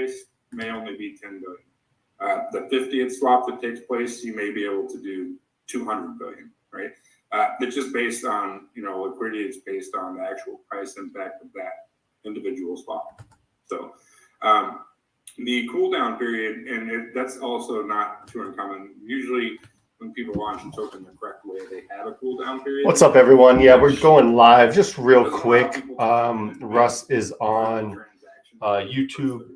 place may only be 10 billion. The 50th swap that takes place, you may be able to do 200 billion, right? It's just based on, liquidity. It's based on the actual price impact of that individual swap. So the cool down period, and that's also not too uncommon. Usually when people launch a token the correct way, they have a cool down period. What's up, everyone? Yeah, we're going live just real quick. Russ is on YouTube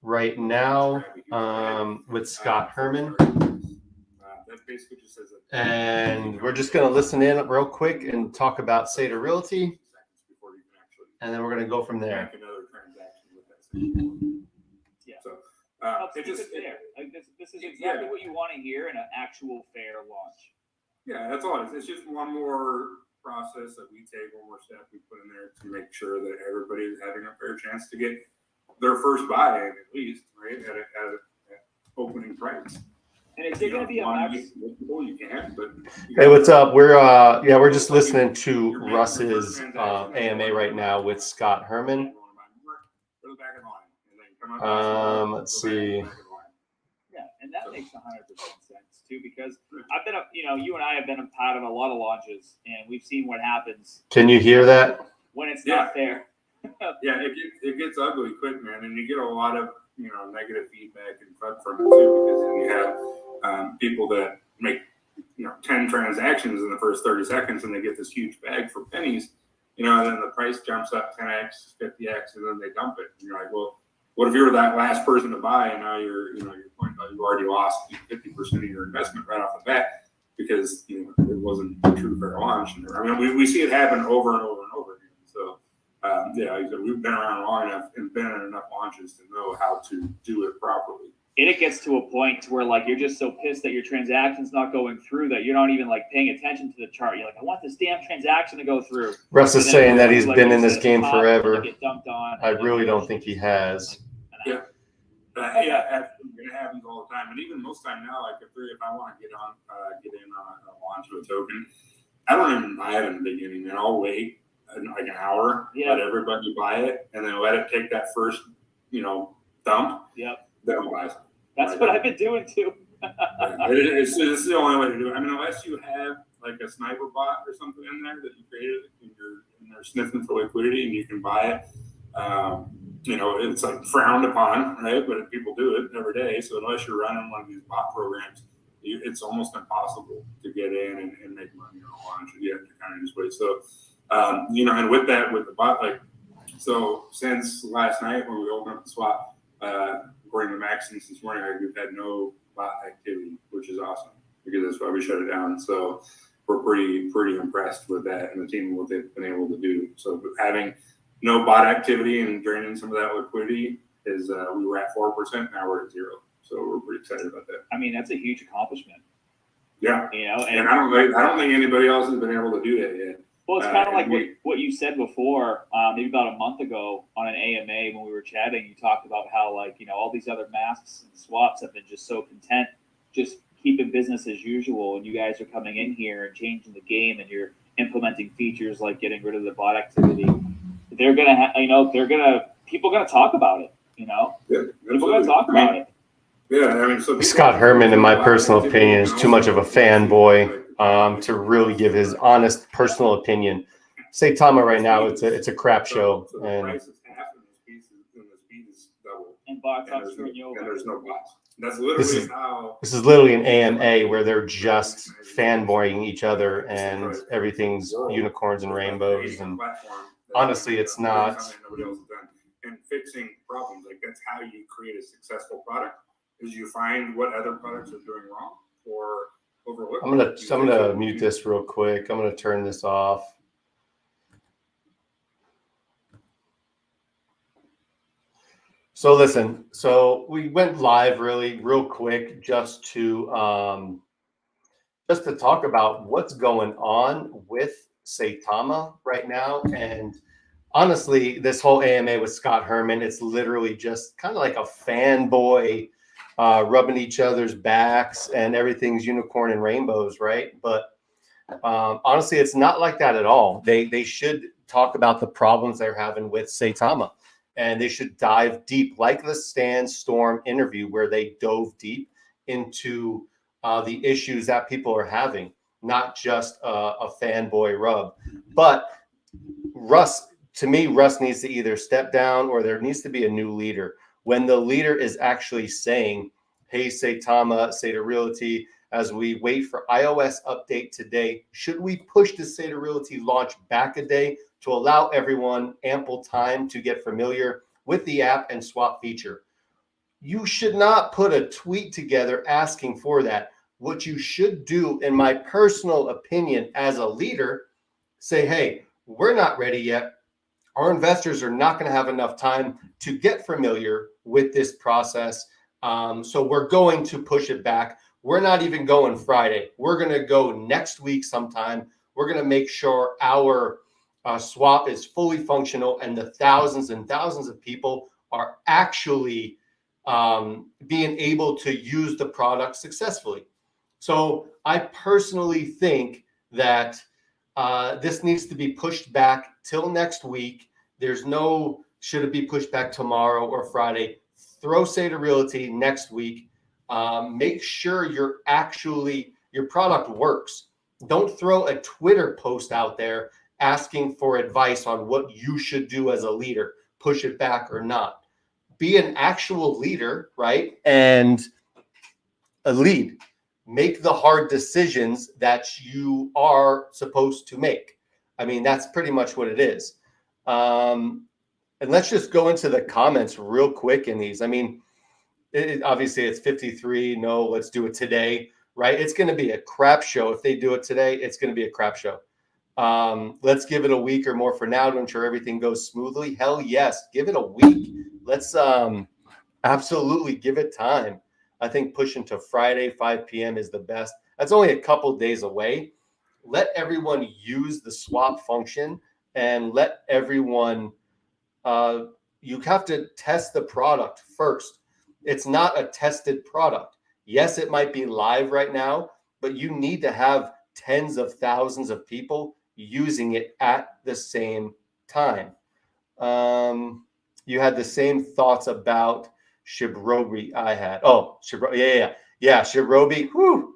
right now with Scott Herman. And we're just going to listen in real quick and talk about SaitaRealty. And then we're going to go from there. Yeah. So it's fair. Like this is exactly what you want to hear in an actual fair launch. Yeah, that's all it is. It's just one more process that we take, one more step we put in there to make sure that everybody is having a fair chance to get their first buy-in, at least, right, at opening price. And is there going to be a max? You can, but hey, what's up? We're just listening to Russ's AMA right now with Scott Herman. Let's see. Yeah, and that makes 100% sense too, because I've been, you and I have been a part of a lot of launches, and we've seen what happens. Can you hear that? When it's not fair. Yeah, it gets ugly quick, man, and you get a lot of negative feedback and FUD from it too, because then you have people that make 10 transactions in the first 30 seconds, and they get this huge bag for pennies, and then the price jumps up 10x, 50x, and then they dump it. And you're like, well, what if you were that last person to buy, and now you're point about you already lost 50% of your investment right off the bat because it wasn't a true fair launch. And I mean, we see it happen over and over and over again. So we've been around long enough and been in enough launches to know how to do it properly. And it gets to a point where you're just so pissed that your transaction's not going through that you're not even paying attention to the chart. You're like, I want this damn transaction to go through. Russ is saying that he's been in this game forever. Get dumped on, I really don't think he has. Yeah. It happens all the time, and even most time now, if I want to get in on a launch of a token, I don't even buy it in the beginning, and I'll wait an hour, let everybody buy it, and then let it take that first, dump. Yep. Then I'll buy it. That's what I've been doing too. It's the only way to do it. I mean, unless you have a sniper bot or something in there that you created, and you're in there sniffing for liquidity, and you can buy it. It's frowned upon, right? But people do it every day. So unless you're running one of these bot programs, it's almost impossible to get in and make money on a launch. You have to kind of just wait. So, and with the bot, so since last night when we opened up the swap, according to Max, since this morning, we've had no bot activity, which is awesome because that's why we shut it down. So we're pretty impressed with that and the team and what they've been able to do. So having no bot activity and draining some of that liquidity is we were at 4%, now we're at 0. So we're pretty excited about that. I mean, that's a huge accomplishment. Yeah. And I don't think anybody else has been able to do that yet. Well, it's kind of like what you said before, maybe about a month ago on an AMA when we were chatting. You talked about how all these other masks and swaps have been just so content, just keeping business as usual. And you guys are coming in here and changing the game, and you're implementing features like getting rid of the bot activity. They're gonna, people are gonna talk about it. Yeah, people are gonna talk about it. Yeah, I mean, so Scott Herman, in my personal opinion, is too much of a fanboy to really give his honest personal opinion. Saitama right now, it's a crap show, so the price is half, and the speed is double. And bots are screwing you over. And there's no bots. That's literally this is literally an AMA where they're just fanboying each other, and everything's unicorns and rainbows. And honestly, it's not. Nobody else has done. And fixing problems, that's how you create a successful product. Is you find what other products are doing wrong or overlook. I'm gonna mute this real quick. I'm gonna turn this off. So listen, we went live real quick just to talk about what's going on with Saitama right now. And honestly, this whole AMA with Scott Herman, it's literally just kind of like a fanboy rubbing each other's backs, and everything's unicorn and rainbows, right? But honestly, it's not like that at all. They should talk about the problems they're having with Saitama. and they should dive deep, like the Stan Storm interview, where they dove deep into the issues that people are having, not just a fanboy rub. But Russ, to me, Russ needs to either step down or there needs to be a new leader. When the leader is actually saying, hey, SaitaRealty, as we wait for iOS update today, should we push the SaitaRealty launch back a day to allow everyone ample time to get familiar with the app and swap feature? You should not put a tweet together asking for that. What you should do, in my personal opinion, as a leader, say, hey, we're not ready yet. Our investors are not going to have enough time to get familiar with this process. So we're going to push it back. We're not even going Friday. We're going to go next week sometime. We're going to make sure our swap is fully functional and the thousands and thousands of people are actually being able to use the product successfully. So I personally think that this needs to be pushed back till next week. There's no, should it be pushed back tomorrow or Friday? Throw SaitaRealty next week. Make sure your product works. Don't throw a Twitter post out there asking for advice on what you should do as a leader, push it back or not. Be an actual leader, right? And a lead. Make the hard decisions that you are supposed to make. I mean, that's pretty much what it is. And let's just go into the comments real quick in these. I mean, obviously it's 53. No, let's do it today, right? It's going to be a crap show. If they do it today, it's going to be a crap show. Let's give it a week or more for now to ensure everything goes smoothly. Hell yes. Give it a week. Let's absolutely give it time. I think pushing to Friday, 5 p.m. is the best. That's only a couple days away. Let everyone use the swap function and let everyone, you have to test the product first. It's not a tested product. Yes, it might be live right now, but you need to have tens of thousands of people using it at the same time. You had the same thoughts about Shibrobi I had. Oh, Shibrobi, yeah, Shibrobi. Whew.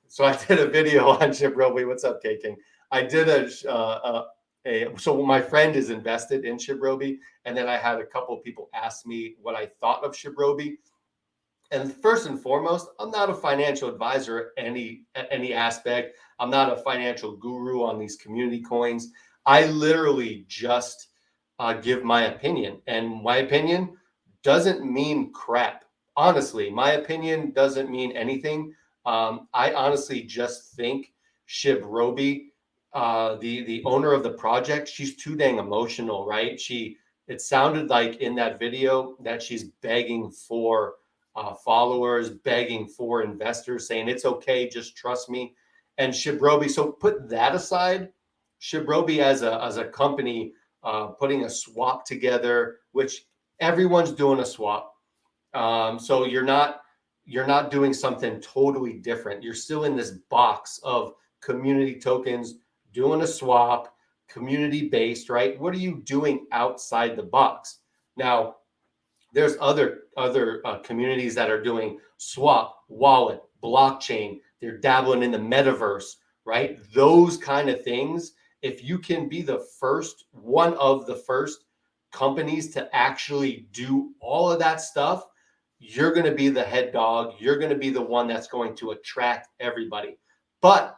So I did a video on Shibrobi. What's up, KKing? I did so my friend is invested in Shibrobi, and then I had a couple of people ask me what I thought of Shibrobi. And first and foremost, I'm not a financial advisor at any aspect. I'm not a financial guru on these community coins. I literally just give my opinion, and my opinion doesn't mean crap. Honestly, my opinion doesn't mean anything. I honestly just think Shibrobi, the owner of the project, she's too dang emotional, right? It sounded like in that video that she's begging for followers, begging for investors, saying it's okay, just trust me. And Shibrobi, so put that aside. Shibrobi as a company putting a swap together, which everyone's doing a swap. So you're not doing something totally different. You're still in this box of community tokens, doing a swap, community based, right? What are you doing outside the box? Now, there's other communities that are doing swap, wallet, blockchain. They're dabbling in the metaverse, right? Those kind of things. If you can be one of the first companies to actually do all of that stuff, you're going to be the head dog. You're going to be the one that's going to attract everybody. But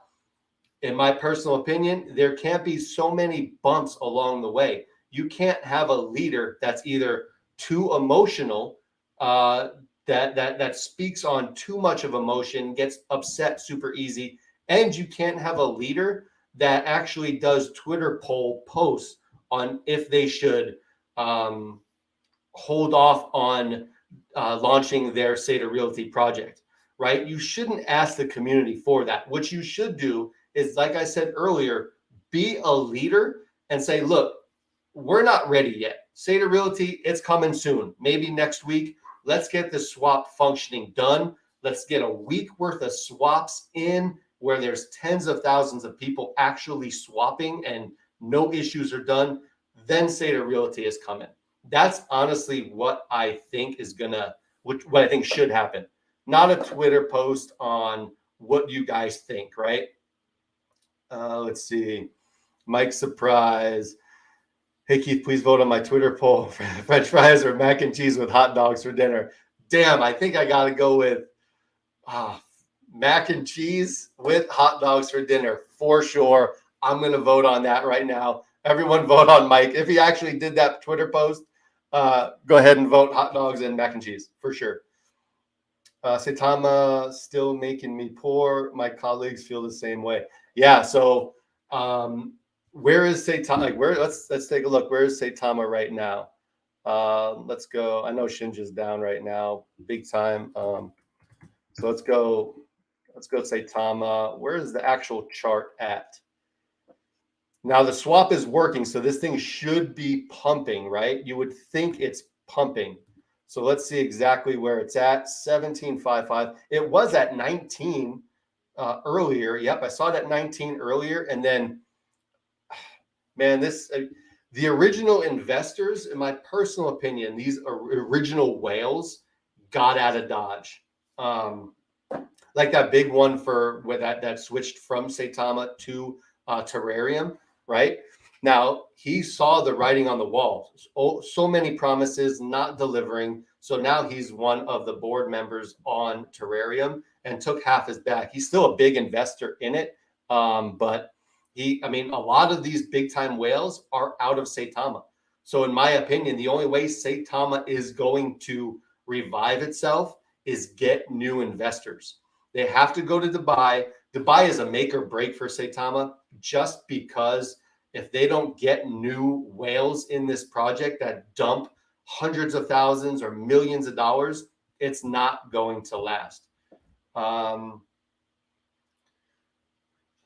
in my personal opinion, there can't be so many bumps along the way. You can't have a leader that's either too emotional, that speaks on too much of emotion, gets upset super easy, and you can't have a leader that actually does Twitter poll posts on if they should hold off on launching their SaitaRealty project, right? You shouldn't ask the community for that. What you should do is, like I said earlier, be a leader and say, look, we're not ready yet. SaitaRealty, it's coming soon, maybe next week. Let's get the swap functioning done. Let's get a week worth of swaps in where there's tens of thousands of people actually swapping and no issues are done. Then SaitaRealty is coming. That's honestly what I think is what I think should happen. Not a Twitter post on what you guys think, right? Let's see. Mike Surprise. Hey, Keith, please vote on my Twitter poll. French fries or mac and cheese with hot dogs for dinner? Damn, I think I got to go with mac and cheese with hot dogs for dinner for sure. I'm going to vote on that right now. Everyone vote on Mike. If he actually did that Twitter post, go ahead and vote hot dogs and mac and cheese for sure. Saitama still making me poor. My colleagues feel the same way. Yeah. So where is Saitama? Like let's take a look. Where is Saitama right now? Let's go. I know Shinja's down right now, big time. So let's go Saitama. Where is the actual chart at? Now the swap is working, so this thing should be pumping, right? You would think it's pumping. So let's see exactly where it's at. 17.55. It was at 19 earlier. Yep, I saw it at 19 earlier, and then, man, the original investors, in my personal opinion, these original whales got out of Dodge. Like that big one that switched from Saitama to Terrarium, right? Now, he saw the writing on the wall. So many promises not delivering. So now he's one of the board members on Terrarium and took half his bag. He's still a big investor in it. But a lot of these big time whales are out of Saitama. So in my opinion, the only way Saitama is going to revive itself is get new investors. They have to go to Dubai. Dubai is a make or break for Saitama, just because if they don't get new whales in this project that dump hundreds of thousands or millions of dollars, it's not going to last.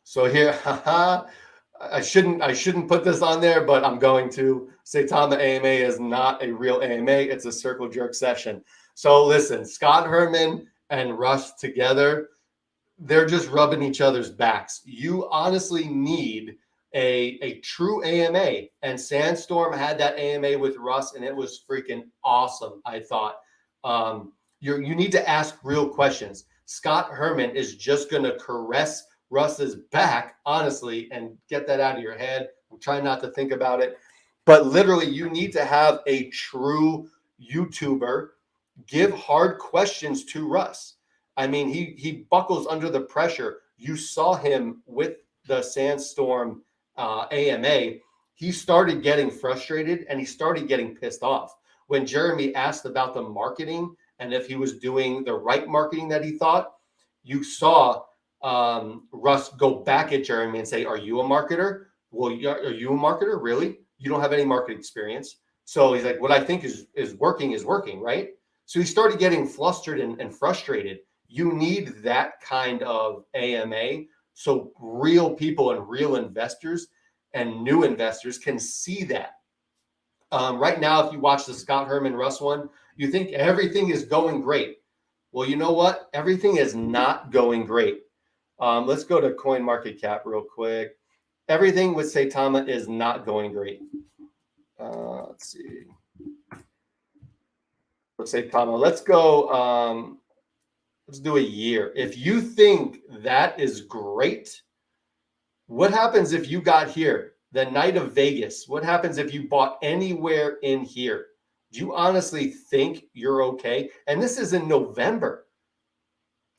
So here, I shouldn't put this on there, but I'm going to. Saitama AMA is not a real AMA. It's a circle jerk session. So listen, Scott Herman and Russ together, they're just rubbing each other's backs. You honestly need a true AMA, and Sandstorm had that AMA with Russ, and it was freaking awesome. I thought you need to ask real questions. Scott Herman is just going to caress Russ's back, honestly, and get that out of your head. I'm trying not to think about it, but literally, you need to have a true YouTuber give hard questions to Russ. I mean, he buckles under the pressure. You saw him with the Sandstorm AMA. He started getting frustrated and he started getting pissed off. When Jeremy asked about the marketing and if he was doing the right marketing that he thought, you saw Russ go back at Jeremy and say, "Are you a marketer? Well, are you a marketer? Really? You don't have any market experience." So he's like, "What I think is working, right?" So he started getting flustered and frustrated. You need that kind of AMA so real people and real investors and new investors can see that. Right now, if you watch the Scott Herman Russ one, you think everything is going great. Well, you know what? Everything is not going great. Let's go to CoinMarketCap real quick. Everything with Saitama is not going great. Let's see. Let's Saitama. Let's go. Let's do a year. If you think that is great, what happens if you got here the night of Vegas? What happens if you bought anywhere in here? Do you honestly think you're okay? And this is in November.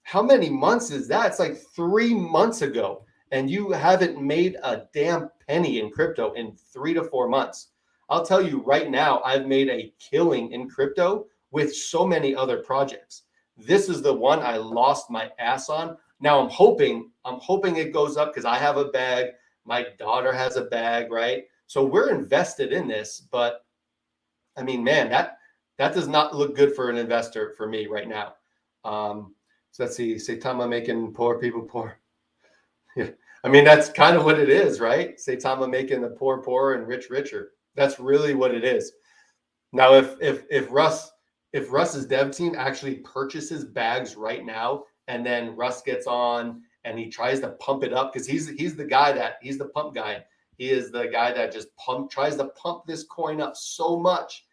How many months is that? It's like 3 months ago, and you haven't made a damn penny in crypto in 3 to 4 months. I'll tell you right now, I've made a killing in crypto with so many other projects. This is the one I lost my ass on. Now I'm hoping it goes up because I have a bag. My daughter has a bag, right? So we're invested in this, but I mean, man, that does not look good for an investor for me right now. So let's see, Saitama making poor people poor. Yeah. I mean, that's kind of what it is, right? Saitama making the poor poorer and rich richer. That's really what it is. Now, if Russ's dev team actually purchases bags right now, and then Russ gets on and he tries to pump it up, because he's the pump guy. He is the guy that just tries to pump this coin up so much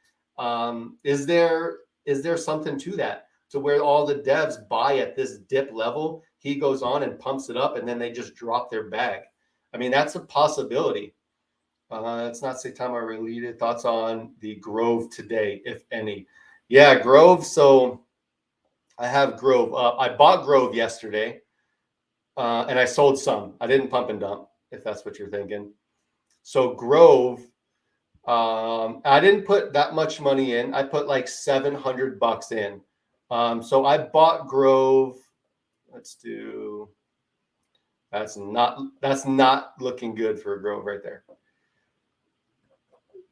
Is there something to that, to where all the devs buy at this dip level? He goes on and pumps it up, and then they just drop their bag. I mean, that's a possibility. It's not Saitama related. Thoughts on the Grove today, if any? Yeah, Grove. So I have Grove up. I bought Grove yesterday, and I sold some. I didn't pump and dump, if that's what you're thinking. So Grove, I didn't put that much money in. I put like $700 in. So I bought Grove. Let's do. That's not looking good for a Grove right there.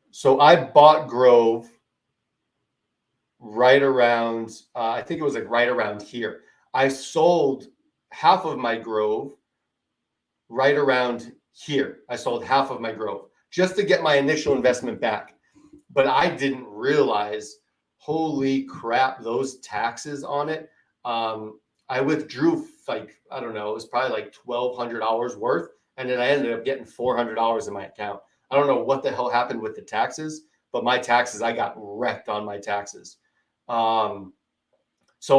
So I bought Grove right around, I think it was like right around here. I sold half of my Grove right around here. I sold half of my Grove just to get my initial investment back. But I didn't realize, holy crap, those taxes on it. I withdrew like, I don't know, it was probably like $1,200 worth. And then I ended up getting $400 in my account. I don't know what the hell happened with the taxes, but my taxes, I got wrecked on my taxes. So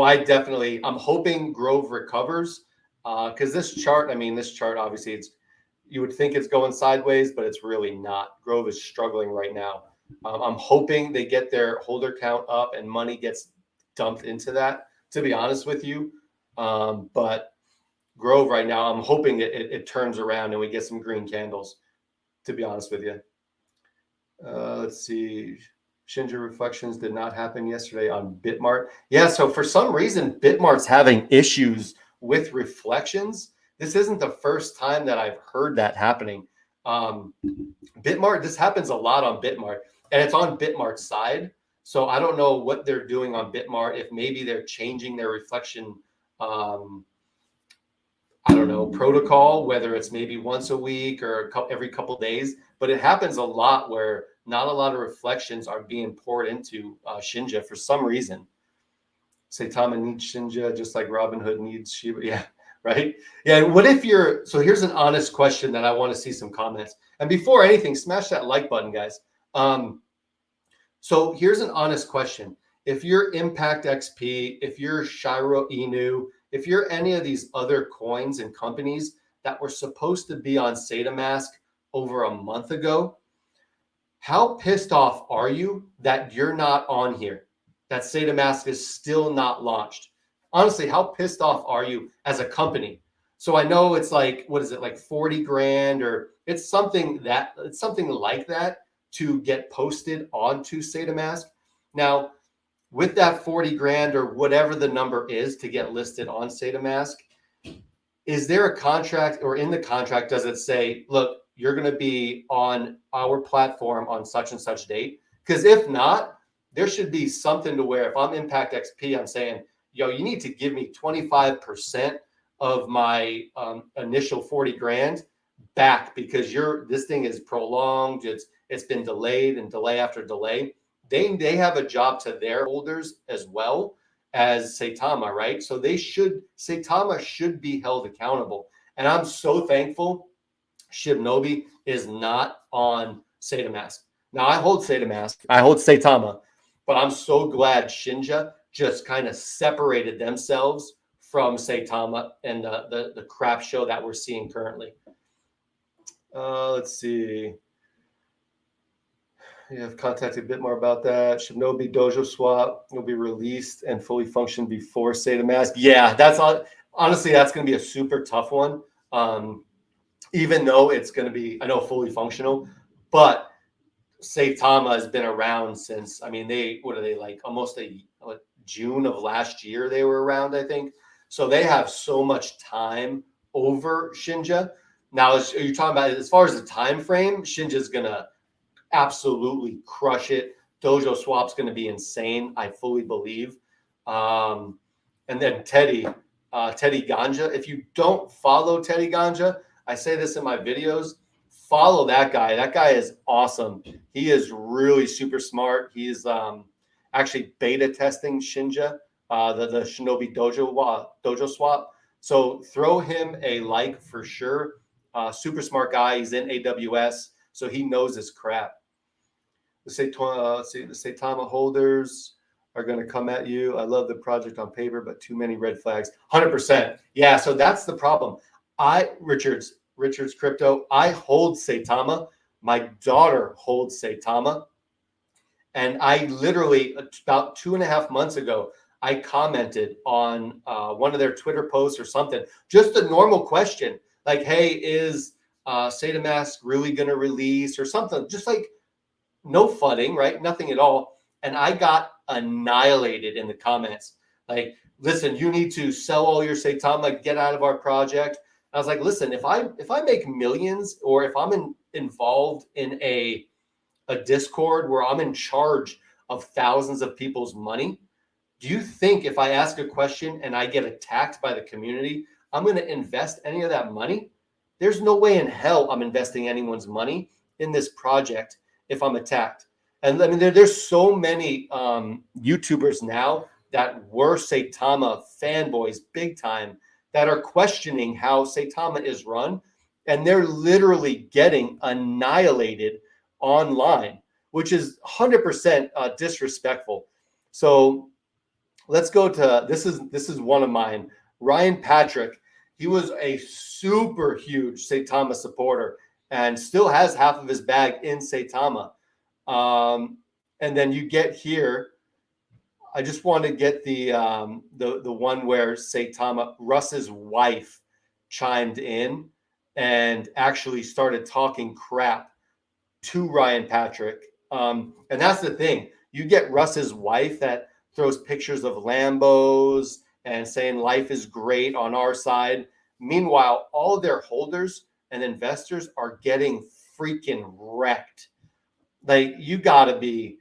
I'm hoping Grove recovers, because this chart obviously you would think it's going sideways, but it's really not. Grove is struggling right now. I'm hoping they get their holder count up and money gets dumped into that, to be honest with you. But Grove right now, I'm hoping it turns around and we get some green candles, to be honest with you. Let's see. Shinja Reflections did not happen yesterday on Bitmart. Yeah, so for some reason, Bitmart's having issues with reflections. This isn't the first time that I've heard that happening. Bitmart, this happens a lot on Bitmart, and it's on Bitmart's side. So I don't know what they're doing on Bitmart, if maybe they're changing their reflection, I don't know, protocol, whether it's maybe once a week or every couple days. But it happens a lot where not a lot of reflections are being poured into Shinja for some reason. Saitama needs Shinja just like Robin Hood needs Shiba. Yeah, right? Yeah, what if so here's an honest question that I want to see some comments. And before anything, smash that like button, guys. So here's an honest question. If you're Impact XP, if you're Shiro Inu, if you're any of these other coins and companies that were supposed to be on SaitaMask over a month ago, how pissed off are you that you're not on here? That SaitaMask is still not launched? Honestly, how pissed off are you as a company? So I know it's like, what is it, like 40 grand, or it's something like that to get posted onto SaitaMask. Now, with that 40 grand or whatever the number is to get listed on SaitaMask, is there a contract, or in the contract, does it say, look, you're going to be on our platform on such and such date? Because if not, there should be something to where if I'm Impact XP, I'm saying, yo, you need to give me 25% of my initial 40 grand back, because this thing is prolonged. It's been delayed and delay after delay. They have a job to their holders as well as Saitama, right? So Saitama should be held accountable. And I'm so thankful Shinobi is not on SaitaMask. Now I hold SaitaMask, I hold Saitama, but I'm so glad Shinja just kind of separated themselves from Saitama and the crap show that we're seeing currently. Let's see. You have contacted Bitmart about that. Shinobi Dojo Swap will be released and fully function before SaitaMask. Yeah, honestly, that's going to be a super tough one. Even though it's going to be, I know, fully functional, but Saitama has been around since, I mean, almost June of last year they were around, I think. So they have so much time over Shinja. Now, are you talking about, as far as the time frame, Shinja's going to absolutely crush it. Dojo Swap's going to be insane, I fully believe. And then Teddy Ganja. If you don't follow Teddy Ganja, I say this in my videos, follow that guy. That guy is awesome. He is really super smart. He's actually beta testing Shinja, the Shinobi Dojo Swap. So throw him a like for sure. Super smart guy. He's in AWS, so he knows his crap. The Saitama holders are going to come at you. I love the project on paper, but too many red flags. 100%. Yeah, so that's the problem. Richard's Crypto, I hold Saitama. My daughter holds Saitama. And I literally, about 2.5 months ago, I commented on one of their Twitter posts or something, just a normal question like, hey, is SaitaMask really going to release or something? Just like no fudding, right? Nothing at all. And I got annihilated in the comments. Like, listen, you need to sell all your Saitama, get out of our project. I was like, listen, if I make millions, or if I'm involved in a Discord where I'm in charge of thousands of people's money, do you think if I ask a question and I get attacked by the community, I'm going to invest any of that money? There's no way in hell I'm investing anyone's money in this project if I'm attacked. And I mean, there's so many YouTubers now that were Saitama fanboys big time that are questioning how Saitama is run, and they're literally getting annihilated online, which is 100% disrespectful. So let's go to this is one of mine. Ryan Patrick, he was a super huge Saitama supporter and still has half of his bag in Saitama. And then you get here. I just want to get the one where Saitama, Russ's wife, chimed in and actually started talking crap to Ryan Patrick. And that's the thing. You get Russ's wife that throws pictures of Lambos and saying life is great on our side. Meanwhile, all of their holders and investors are getting freaking wrecked. Like, you gotta be,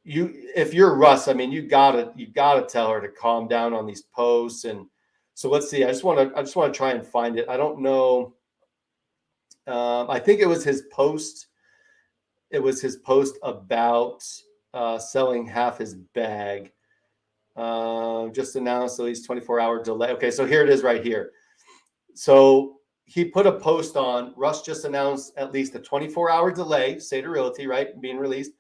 if you're Russ, I mean, you gotta tell her to calm down on these posts. And so let's see. I just want to try and find it. I don't know. I think it was his post. It was his post about selling half his bag. Just announced at least 24-hour delay. Okay, so here it is right here. So he put a post on, Russ just announced at least a 24-hour delay, SaitaRealty, right, being released.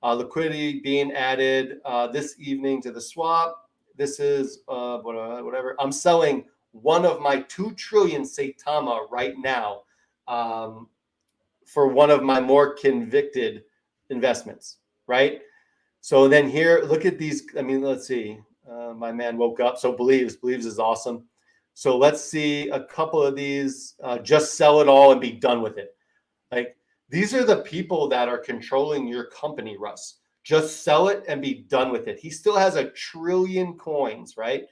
Liquidity being added this evening to the swap. This is whatever. I'm selling one of my 2 trillion Saitama right now for one of my more convicted investments, right? So then here, look at these. I mean, let's see. My man woke up. So believes is awesome. So let's see a couple of these. Just sell it all and be done with it. Like, these are the people that are controlling your company, Russ. Just sell it and be done with it. He still has 1 trillion coins, right?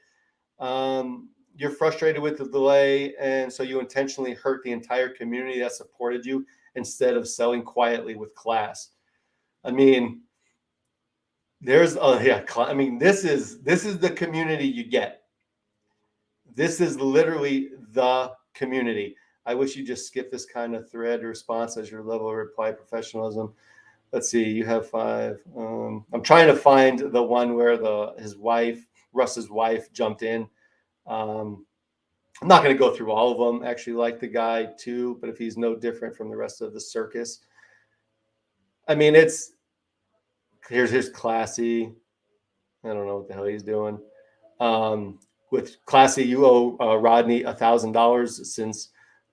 You're frustrated with the delay, and so you intentionally hurt the entire community that supported you instead of selling quietly with class. I mean, this is the community you get. This is literally the community. I wish you just skip this kind of thread response as your level of reply professionalism. Let's see, you have 5. I'm trying to find the one where Russ's wife jumped in. I'm not going to go through all of them. Actually, like the guy too, but if he's no different from the rest of the circus. I mean, here's classy. I don't know what the hell he's doing. With classy, you owe Rodney $1,000 since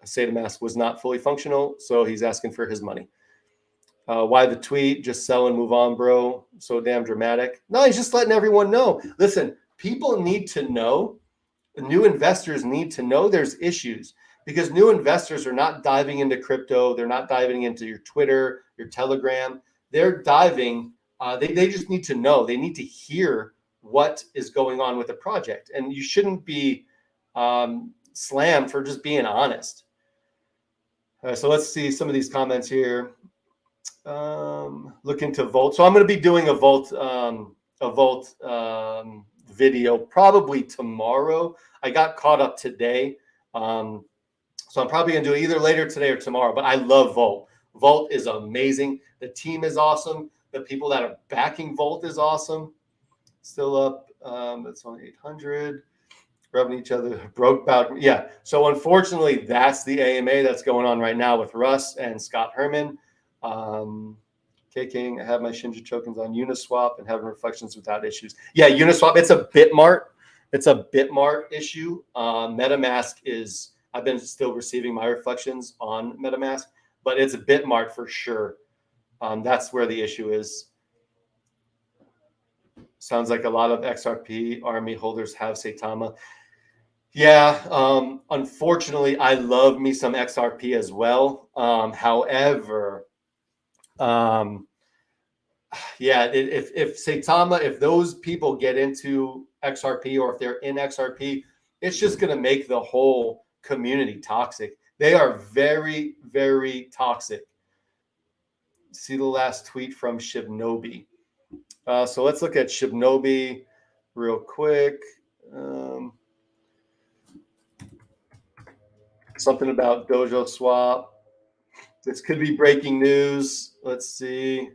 SaitaMask was not fully functional, so he's asking for his money. Why the tweet? Just sell and move on, bro. So damn dramatic. No, he's just letting everyone know. Listen, people need to know. New investors need to know there's issues, because new investors are not diving into crypto. They're not diving into your Twitter, your Telegram. They're diving. They just need to know. They need to hear what is going on with the project. And you shouldn't be slammed for just being honest. So let's see some of these comments here. Look into Volt. So I'm going to be doing a Volt video probably tomorrow. I got caught up today. So I'm probably going to do it either later today or tomorrow. But I love Volt. Volt is amazing. The team is awesome. The people that are backing Volt is awesome. Still up. It's on 800. Rubbing each other, broke about. Yeah. So unfortunately, that's the AMA that's going on right now with Russ and Scott Herman. KKing, I have my Shinja tokens on Uniswap and having reflections without issues. Yeah, Uniswap, it's a Bitmart. It's a Bitmart issue. MetaMask is, I've been still receiving my reflections on MetaMask, but it's a Bitmart for sure. That's where the issue is. Sounds like a lot of XRP army holders have Saitama. Yeah, unfortunately, I love me some XRP as well. However, yeah, if Saitama, if those people get into XRP or if they're in XRP, it's just going to make the whole community toxic. They are very, very toxic. See the last tweet from Shibnobi. So let's look at Shibnobi real quick. Something about Dojo Swap. This could be breaking news. Let's see.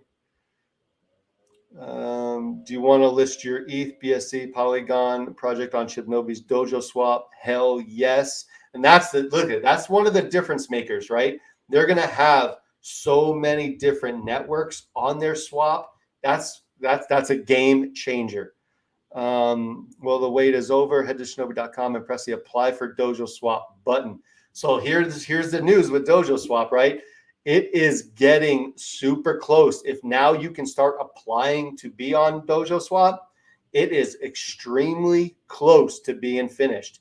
Do you want to list your ETH, BSC, Polygon project on Shibnobi's Dojo Swap? Hell yes. And that's that's one of the difference makers, right? They're going to have so many different networks on their swap. That's a game changer. Well, the wait is over. Head to shinobi.com and press the apply for Dojo Swap button. So here's the news with Dojo Swap, right? It is getting super close. If now you can start applying to be on Dojo Swap, it is extremely close to being finished.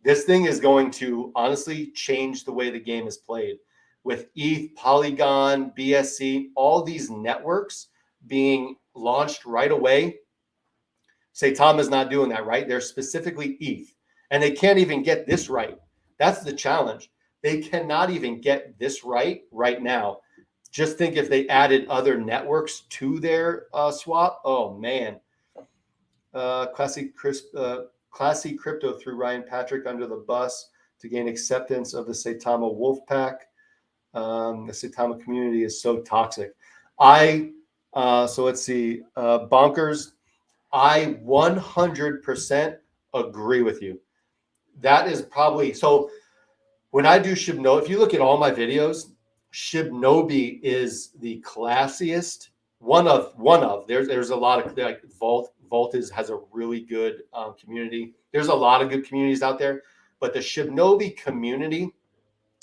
This thing is going to honestly change the way the game is played. With ETH, Polygon, BSC, all these networks being launched right away. Saitama is not doing that, right? They're specifically ETH, and they can't even get this right. That's the challenge. They cannot even get this right now. Just think if they added other networks to their swap. Oh, man. Classy Crypto threw Ryan Patrick under the bus to gain acceptance of the Saitama Wolf Pack. The Saitama community is so toxic. So let's see. Bonkers. I 100% agree with you. That is probably so. When I do Shibnobi, if you look at all my videos, Shibnobi is the classiest. One of. There's a lot of like Vault has a really good community. There's a lot of good communities out there, but the Shibnobi community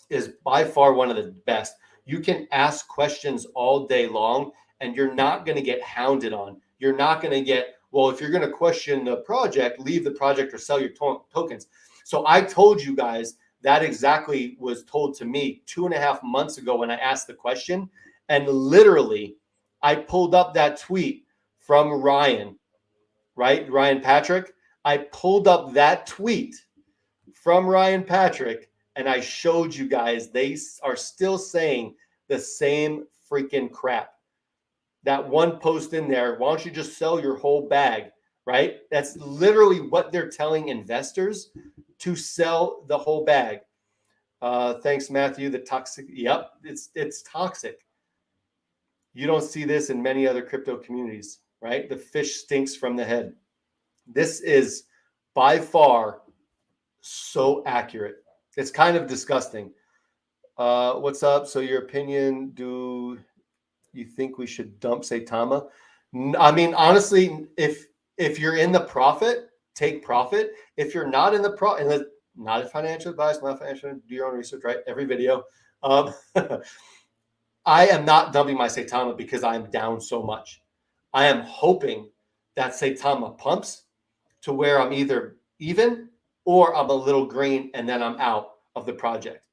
is by far one of the best. You can ask questions all day long, and you're not going to get hounded on. You're not going to get, well, if you're going to question the project, leave the project or sell your tokens. So I told you guys that exactly was told to me 2.5 months ago when I asked the question. And literally, I pulled up that tweet from Ryan, right? Ryan Patrick. I pulled up that tweet from Ryan Patrick, and I showed you guys they are still saying the same freaking crap. That one post in there, why don't you just sell your whole bag, right? That's literally what they're telling investors, to sell the whole bag. Thanks, Matthew. The toxic. Yep, it's toxic. You don't see this in many other crypto communities, right? The fish stinks from the head. This is by far so accurate. It's kind of disgusting. What's up? So your opinion, do you think we should dump Saitama? I mean, honestly, if you're in the profit, take profit. If you're not in the and not a financial advice, not financial, do your own research, right? Every video. I am not dumping my Saitama because I'm down so much. I am hoping that Saitama pumps to where I'm either even or I'm a little green and then I'm out of the project.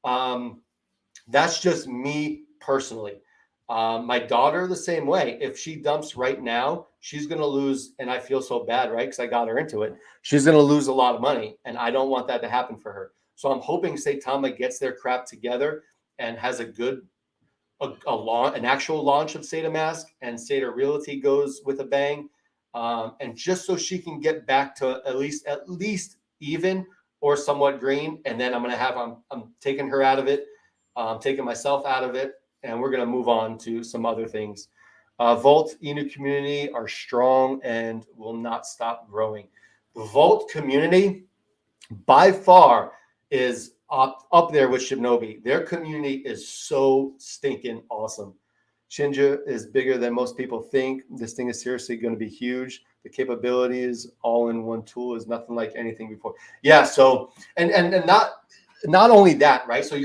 That's just me personally. My daughter the same way. If she dumps right now, she's going to lose, and I feel so bad, right? Because I got her into it. She's going to lose a lot of money, and I don't want that to happen for her. So I'm hoping Saitama gets their crap together and has a good, an actual launch of SaitaMask, and SaitaRealty goes with a bang, and just so she can get back to at least even or somewhat green, and then I'm taking her out of it, taking myself out of it. And we're going to move on to some other things. Vault Inu community are strong and will not stop growing. The Vault community by far is up there with Shibnobi. Their community is so stinking awesome. Shinja is bigger than most people think. This thing is seriously going to be huge. The capabilities all in one tool is nothing like anything before. Yeah. So, and not only that, right? So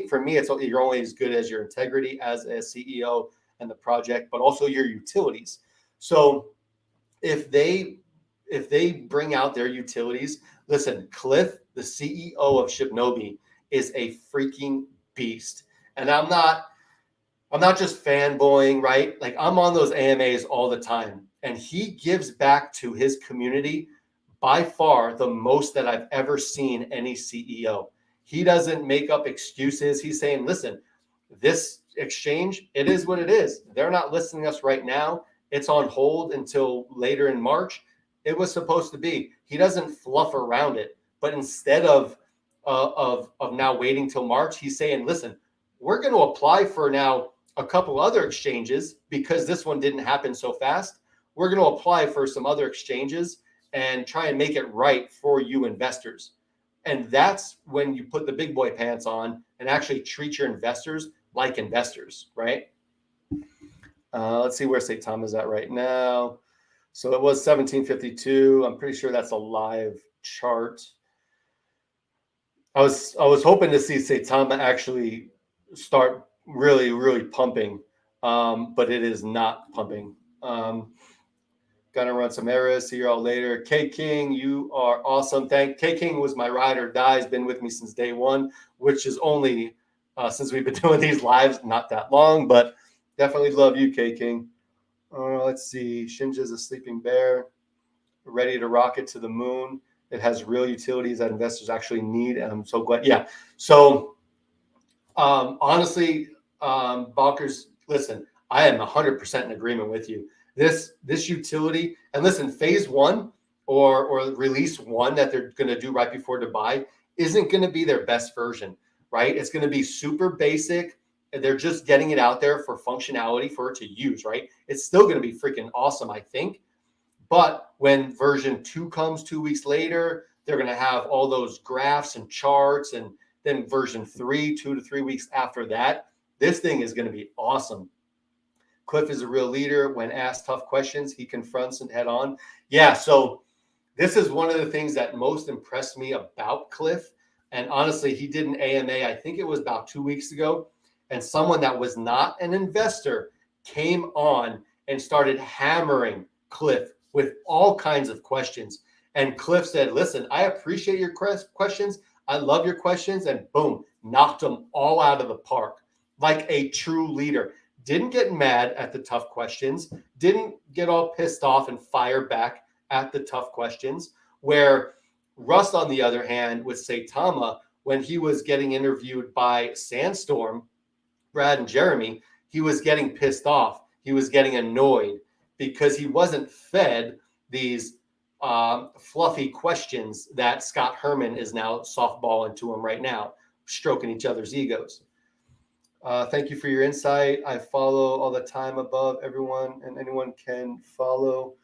for me, you're only as good as your integrity as a CEO and the project, but also your utilities. So if they bring out their utilities, listen, Cliff, the CEO of Shibnobi, is a freaking beast. And I'm not just fanboying, right? Like, I'm on those AMAs all the time, and he gives back to his community by far the most that I've ever seen any CEO. He doesn't make up excuses. He's saying, listen, this exchange, it is what it is. They're not listening to us right now. It's on hold until later in March. It was supposed to be. He doesn't fluff around it. But instead of now waiting till March, he's saying, listen, we're going to apply for now a couple other exchanges because this one didn't happen so fast. We're going to apply for some other exchanges and try and make it right for you investors. And that's when you put the big boy pants on and actually treat your investors like investors, right? Let's see where Saitama is at right now. So it was 1752. I'm pretty sure that's a live chart. I was hoping to see Saitama actually start really pumping, but it is not pumping. Gonna run some errors. See you all later. KKing, you are awesome. KKing was my ride or die. Has been with me since day one, which is only since we've been doing these lives, not that long, but definitely love you, KKing. Let's see. Shinja's a sleeping bear, ready to rocket to the moon. It has real utilities that investors actually need, and I'm so glad. Yeah. So honestly, Balkers, listen, I am 100% in agreement with you. This utility, and listen, phase one or release one that they're going to do right before Dubai isn't going to be their best version, right? It's going to be super basic. They're just getting it out there for functionality for it to use, right? It's still going to be freaking awesome, I think. But when version 2 comes 2 weeks later, they're going to have all those graphs and charts. And then version 3, 2 to 3 weeks after that, this thing is going to be awesome. Cliff is a real leader. When asked tough questions, he confronts and head on. Yeah, so this is one of the things that most impressed me about Cliff. And honestly, he did an AMA, I think it was about 2 weeks ago. And someone that was not an investor came on and started hammering Cliff with all kinds of questions. And Cliff said, listen, I appreciate your questions. I love your questions. And boom, knocked them all out of the park like a true leader. Didn't get mad at the tough questions. Didn't get all pissed off and fire back at the tough questions. Where Russ, on the other hand, with Saitama, when he was getting interviewed by Sandstorm, Brad and Jeremy, he was getting pissed off. He was getting annoyed because he wasn't fed these fluffy questions that Scott Herman is now softballing to him right now, stroking each other's egos. Thank you for your insight. I follow all the time above everyone, and anyone can follow.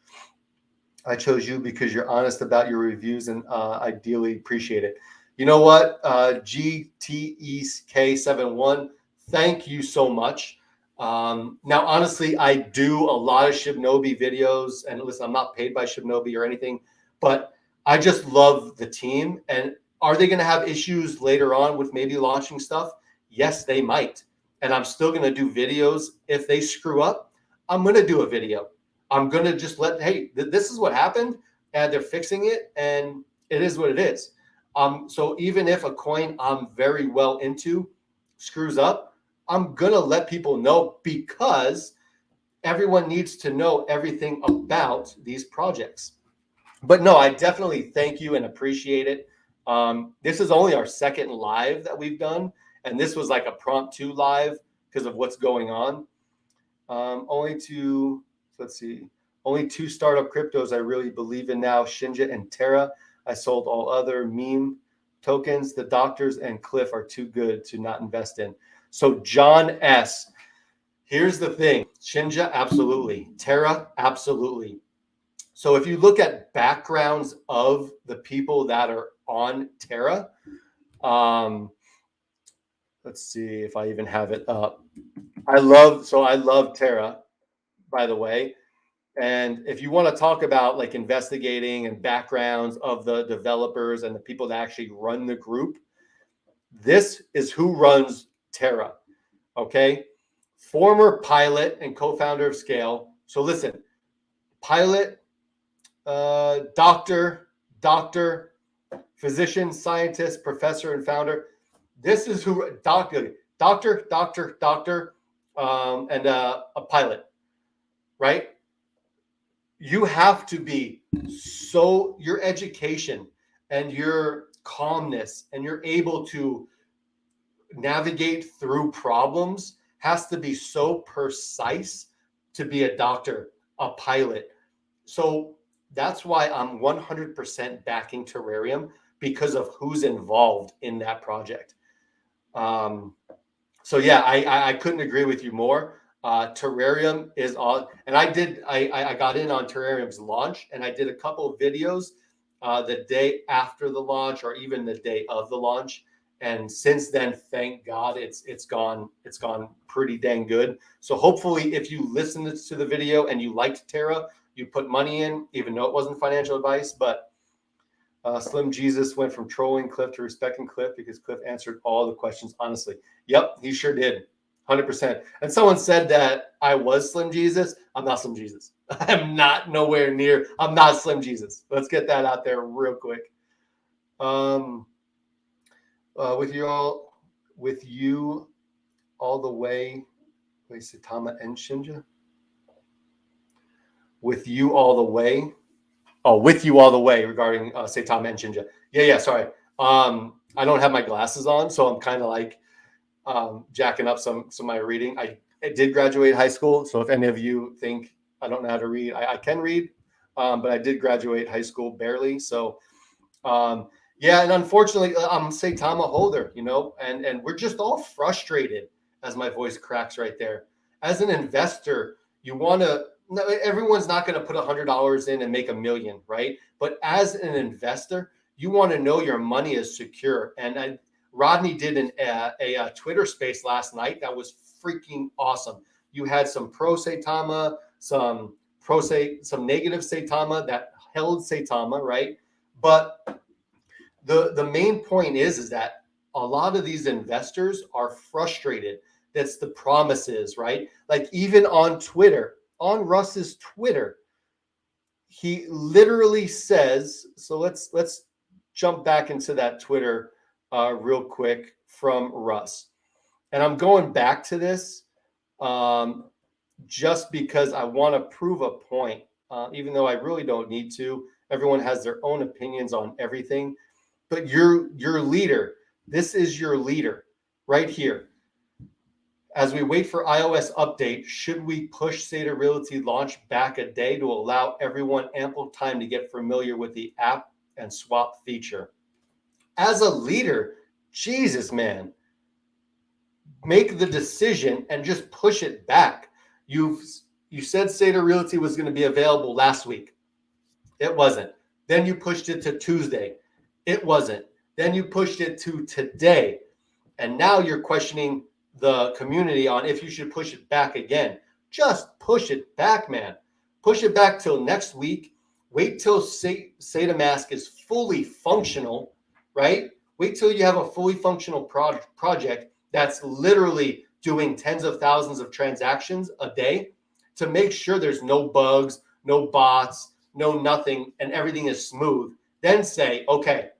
I chose you because you're honest about your reviews, and I dearly appreciate it. You know what? GTEK71, thank you so much. Now, honestly, I do a lot of Shibnobi videos, and listen, I'm not paid by Shibnobi or anything, but I just love the team. And are they going to have issues later on with maybe launching stuff? Yes, they might. And I'm still going to do videos. If they screw up, I'm going to do a video. I'm going to just hey, this is what happened, and they're fixing it, and it is what it is. So even if a coin I'm very well into screws up, I'm going to let people know because everyone needs to know everything about these projects. But no, I definitely thank you and appreciate it. This is only our second live that we've done. And this was like a prompt 2 live because of what's going on. Only 2 startup cryptos I really believe in now, Shinja and Terra. I sold all other meme tokens. The doctors and Cliff are too good to not invest in. So John S., here's the thing. Shinja, absolutely. Terra, absolutely. So if you look at backgrounds of the people that are on Terra, let's see if I even have it up. I love Terra, by the way. And if you want to talk about like investigating and backgrounds of the developers and the people that actually run the group, this is who runs Terra. Okay. Former pilot and co-founder of Scale. So listen, pilot, doctor, physician, scientist, professor, and founder. This is who doctor, and a pilot, right? You have to be so your education and your calmness and you're able to navigate through problems has to be so precise to be a doctor, a pilot. So that's why I'm 100% backing Terrarium because of who's involved in that project. So yeah, I couldn't agree with you more. Terrarium is on, and I got in on Terrarium's launch, and I did a couple of videos the day after the launch, or even the day of the launch. And since then, thank God, it's gone pretty dang good. So hopefully, if you listened to the video and you liked Terra, you put money in, even though it wasn't financial advice. But Slim Jesus went from trolling Cliff to respecting Cliff because Cliff answered all the questions honestly. Yep, he sure did. 100%. And someone said that I was Slim Jesus. I'm not Slim Jesus. I'm not nowhere near. I'm not Slim Jesus. Let's get that out there real quick. With you all the way. Wait, Saitama and Shinja. With you all the way. Oh, with you all the way regarding Saitama and Shinja. Yeah. Sorry. I don't have my glasses on, so I'm kind of like jacking up some of my reading. I did graduate high school, so if any of you think I don't know how to read, I can read, but I did graduate high school barely. So yeah, and unfortunately, I'm Saitama holder, and we're just all frustrated as my voice cracks right there. As an investor, you want to. No, everyone's not going to put $100 in and make $1 million, right? But as an investor, you want to know your money is secure. And Rodney did a Twitter space last night that was freaking awesome. You had some pro Saitama, some negative Saitama that held Saitama, right? But the main point is that a lot of these investors are frustrated. That's the promises, right? Like even on Twitter. On Russ's Twitter, he literally says, so let's jump back into that Twitter real quick from Russ. And I'm going back to this just because I want to prove a point, even though I really don't need to. Everyone has their own opinions on everything. But your leader, this is your leader right here. As we wait for iOS update, should we push SaitaRealty launch back a day to allow everyone ample time to get familiar with the app and swap feature? As a leader, Jesus, man, make the decision and just push it back. You said SaitaRealty was going to be available last week. It wasn't. Then you pushed it to Tuesday. It wasn't. Then you pushed it to today. And now you're questioning the community on if you should push it back again. Just push it back, man. Push it back till next week. Wait till SaitaMask is fully functional, right? Wait till you have a fully functional project that's literally doing tens of thousands of transactions a day to make sure there's no bugs, no bots, no nothing, and everything is smooth. Then say, okay,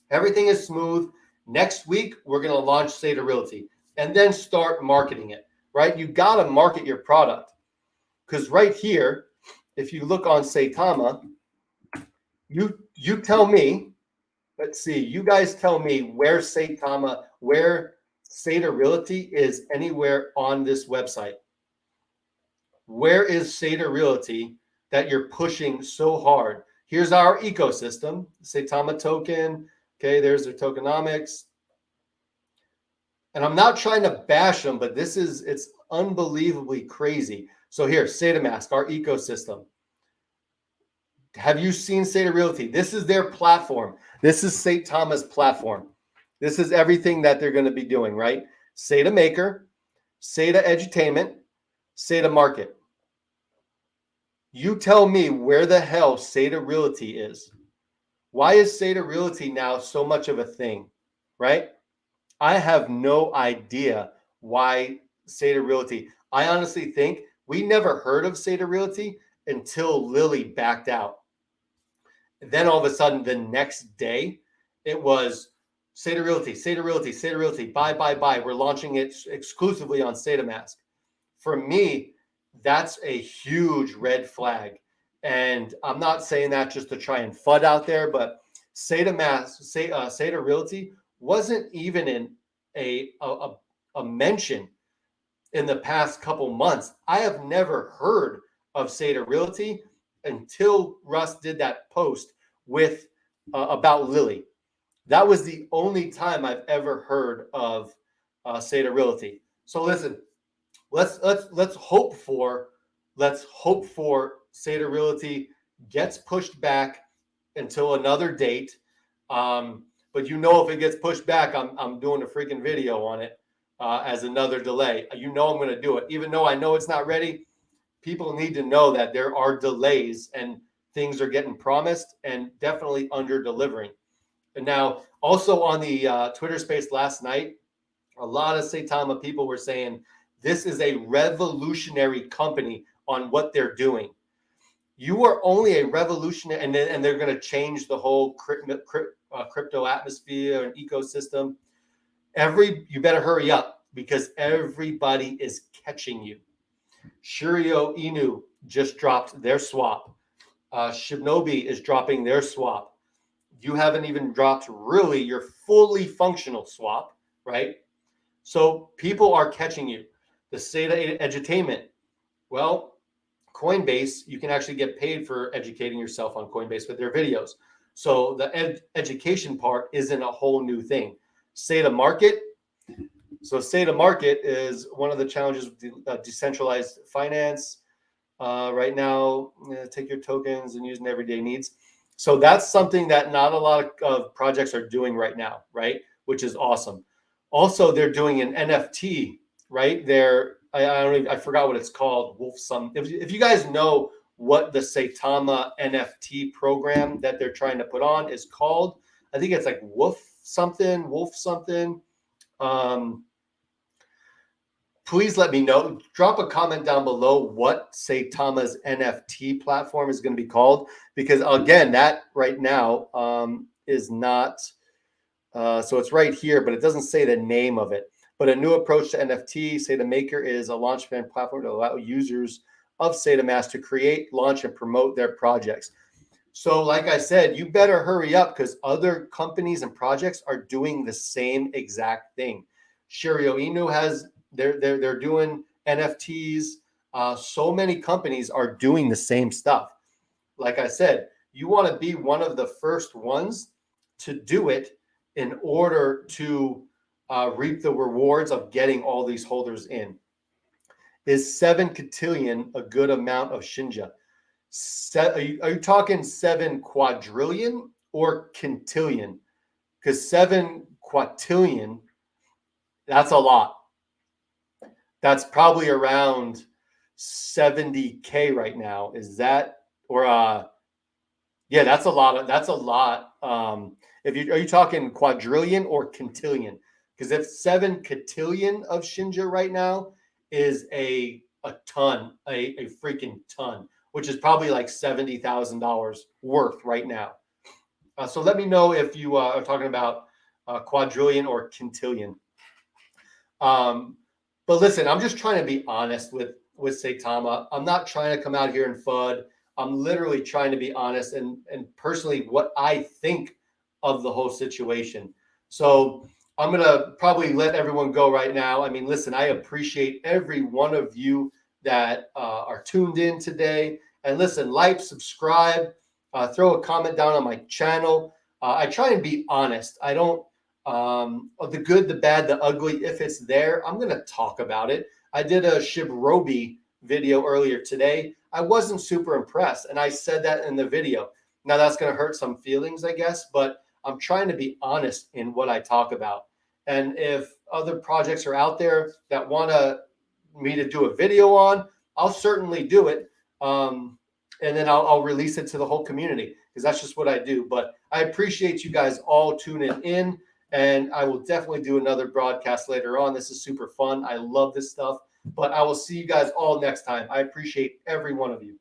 everything is smooth. Next week, we're going to launch SaitaRealty. And then start marketing it, right? You got to market your product. Because right here, if you look on Saitama, you tell me, let's see, you guys tell me where SaitaRealty is anywhere on this website. Where is SaitaRealty that you're pushing so hard? Here's our ecosystem, Saitama token. Okay, there's their tokenomics. And I'm not trying to bash them, but it's unbelievably crazy. So here, SaitaMask, our ecosystem. Have you seen SaitaRealty? This is their platform. This is Saitama's platform. This is everything that they're going to be doing, right? SaitaMaker, Saita Edutainment, Saita Market. You tell me where the hell SaitaRealty is. Why is SaitaRealty now so much of a thing, right? I have no idea why SaitaRealty. I honestly think we never heard of SaitaRealty until Lily backed out. Then all of a sudden, the next day, it was SaitaRealty, SaitaRealty, SaitaRealty, buy. We're launching it exclusively on SaitaMask. For me, that's a huge red flag. And I'm not saying that just to try and FUD out there, but SaitaRealty wasn't even in a mention in the past couple months. I have never heard of SaitaRealty until Russ did that post with about Lily. That was the only time I've ever heard of SaitaRealty. So listen, let's hope for SaitaRealty gets pushed back until another date. But if it gets pushed back, I'm doing a freaking video on it as another delay. I'm going to do it, even though I know it's not ready. People need to know that there are delays and things are getting promised and definitely under delivering. And now, also on the Twitter space last night, a lot of Saitama people were saying this is a revolutionary company on what they're doing. You are only a revolutionary, and they're going to change the whole crypto atmosphere and ecosystem. You better hurry up because everybody is catching you. Shirio Inu just dropped their swap. Shinobi is dropping their swap. You haven't even dropped really your fully functional swap, right? So people are catching you. The Saita Edutainment. Well, Coinbase, you can actually get paid for educating yourself on Coinbase with their videos. So the education part isn't a whole new thing. Saita Market. So Saita Market is one of the challenges with decentralized finance. Right now, take your tokens and use in everyday needs. So that's something that not a lot of projects are doing right now, right? Which is awesome. Also, they're doing an NFT, right? I forgot what it's called. If you guys know what the Saitama NFT program that they're trying to put on is called, I think it's like Wolf something. Please let me know. Drop a comment down below what Saitama's NFT platform is going to be called, because again, that right now is not. So it's right here, but it doesn't say the name of it. But a new approach to NFT, Saita Maker, is a launchpad platform to allow users of SaitaMask to create, launch, and promote their projects. So like I said, you better hurry up because other companies and projects are doing the same exact thing. Shirio Inu they're doing NFTs. So many companies are doing the same stuff. Like I said, you want to be one of the first ones to do it in order to reap the rewards of getting all these holders in. Is 7 cotillion a good amount of Shinja? Are you talking 7 quadrillion or quintillion? Because 7 quintillion, that's a lot. That's probably around 70K right now. Is that, or yeah, that's a lot. Are you talking quadrillion or quintillion? Because if 7 cotillion of Shinja right now is a ton, a freaking ton, which is probably like $70,000 worth right now. So let me know if you are talking about quadrillion or quintillion. But listen, I'm just trying to be honest with Saitama. I'm not trying to come out here and FUD. I'm literally trying to be honest and personally what I think of the whole situation. So I'm going to probably let everyone go right now. I mean, listen, I appreciate every one of you that are tuned in today. And listen, like, subscribe, throw a comment down on my channel. I try and be honest. I don't, the good, the bad, the ugly, if it's there, I'm going to talk about it. I did a Shibrobi video earlier today. I wasn't super impressed, and I said that in the video. Now that's going to hurt some feelings, I guess, but I'm trying to be honest in what I talk about. And if other projects are out there that want to me to do a video on, I'll certainly do it. And then I'll release it to the whole community because that's just what I do. But I appreciate you guys all tuning in, and I will definitely do another broadcast later on. This is super fun. I love this stuff, but I will see you guys all next time. I appreciate every one of you.